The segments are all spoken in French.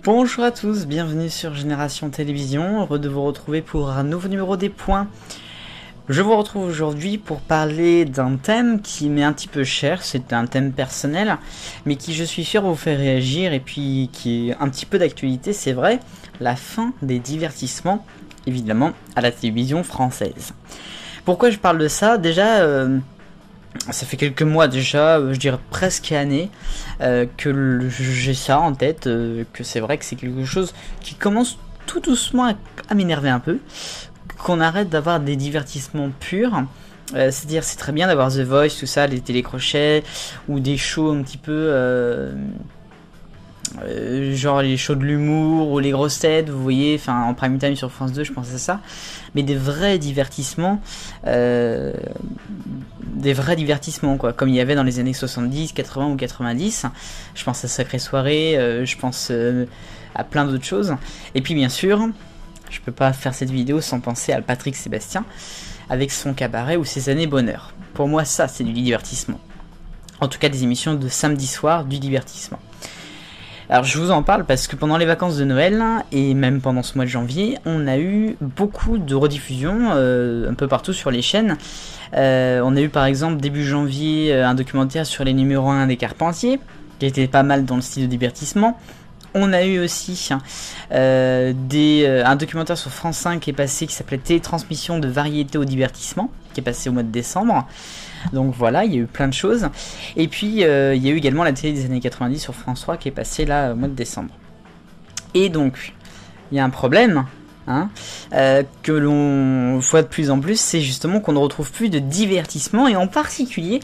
Bonjour à tous, bienvenue sur Génération Télévision, heureux de vous retrouver pour un nouveau numéro des points. Je vous retrouve aujourd'hui pour parler d'un thème qui m'est un petit peu cher, c'est un thème personnel, mais qui je suis sûr vous fait réagir et puis qui est un petit peu d'actualité, c'est vrai, la fin des divertissements, évidemment, à la télévision française. Pourquoi je parle de ça? Déjà, ça fait quelques mois déjà, je dirais presque année, que j'ai ça en tête, que c'est vrai que c'est quelque chose qui commence tout doucement à m'énerver un peu, qu'on arrête d'avoir des divertissements purs. C'est-à-dire c'est très bien d'avoir The Voice, tout ça, les télécrochets, ou des shows un petit peu... genre les shows de l'humour ou les grosses têtes, vous voyez, enfin en prime time sur France 2, je pense à ça, mais des vrais divertissements quoi, comme il y avait dans les années 70, 80 ou 90. Je pense à Sacrée Soirée, je pense à plein d'autres choses. Et puis bien sûr, je peux pas faire cette vidéo sans penser à Patrick Sébastien avec son cabaret ou ses années bonheur. Pour moi, ça c'est du divertissement. En tout cas, des émissions de samedi soir, du divertissement. Alors je vous en parle parce que pendant les vacances de Noël et même pendant ce mois de janvier, on a eu beaucoup de rediffusions un peu partout sur les chaînes. On a eu par exemple début janvier un documentaire sur les numéros 1 des Carpentiers, qui était pas mal dans le style de divertissement. On a eu aussi un documentaire sur France 5 qui est passé, qui s'appelait Télétransmission de variété au divertissement, qui est passé au mois de décembre. Donc voilà, il y a eu plein de choses. Et puis il y a eu également la télé des années 90 sur France 3 qui est passée là au mois de décembre. Et donc, il y a un problème que l'on voit de plus en plus, c'est justement qu'on ne retrouve plus de divertissement, et en particulier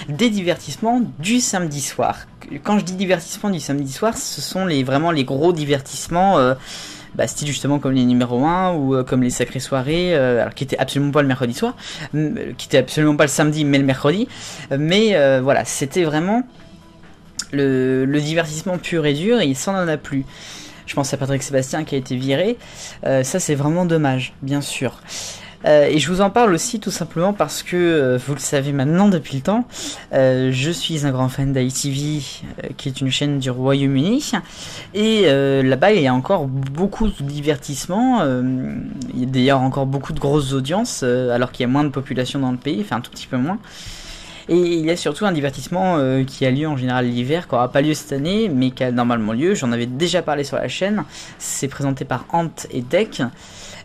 des divertissements du samedi soir. Quand je dis divertissement du samedi soir, ce sont vraiment les gros divertissements, style justement comme les numéros 1 ou comme les Sacrées Soirées, alors qui était absolument pas le mercredi soir, qui était absolument pas le samedi mais le mercredi, mais voilà, c'était vraiment le divertissement pur et dur, et ça n'en a plus. Je pense à Patrick Sébastien qui a été viré, ça c'est vraiment dommage, bien sûr. Et je vous en parle aussi tout simplement parce que, vous le savez maintenant depuis le temps, je suis un grand fan d'ITV, qui est une chaîne du Royaume-Uni, et là-bas il y a encore beaucoup de divertissements, il y a d'ailleurs encore beaucoup de grosses audiences, alors qu'il y a moins de population dans le pays, enfin un tout petit peu moins. Et il y a surtout un divertissement qui a lieu en général l'hiver, qui n'aura pas lieu cette année, mais qui a normalement lieu. J'en avais déjà parlé sur la chaîne. C'est présenté par Ant et Deck.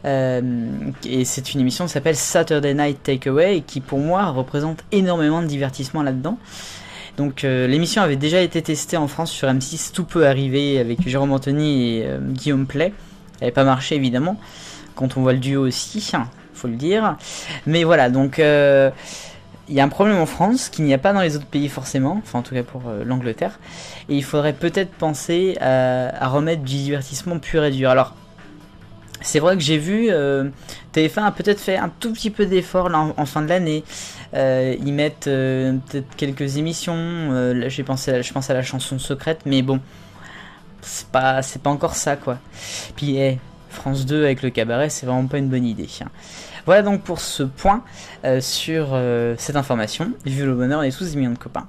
Et c'est une émission qui s'appelle Saturday Night Takeaway, et qui pour moi représente énormément de divertissement là-dedans. Donc l'émission avait déjà été testée en France sur M6, tout peut arriver, avec Jérôme Anthony et Guillaume Play. Elle n'avait pas marché évidemment, quand on voit le duo aussi, faut le dire. Mais voilà, donc... il y a un problème en France qu'il n'y a pas dans les autres pays forcément, enfin en tout cas pour l'Angleterre, et il faudrait peut-être penser à remettre du divertissement pur et dur. Alors, c'est vrai que j'ai vu TF1 a peut-être fait un tout petit peu d'effort là en fin de l'année. Ils mettent peut-être quelques émissions. Là, je pense à la chanson secrète, mais bon, c'est pas encore ça quoi. Puis France 2 avec le cabaret, c'est vraiment pas une bonne idée. Voilà donc pour ce point sur cette information. Vive le bonheur, on est tous des millions de copains.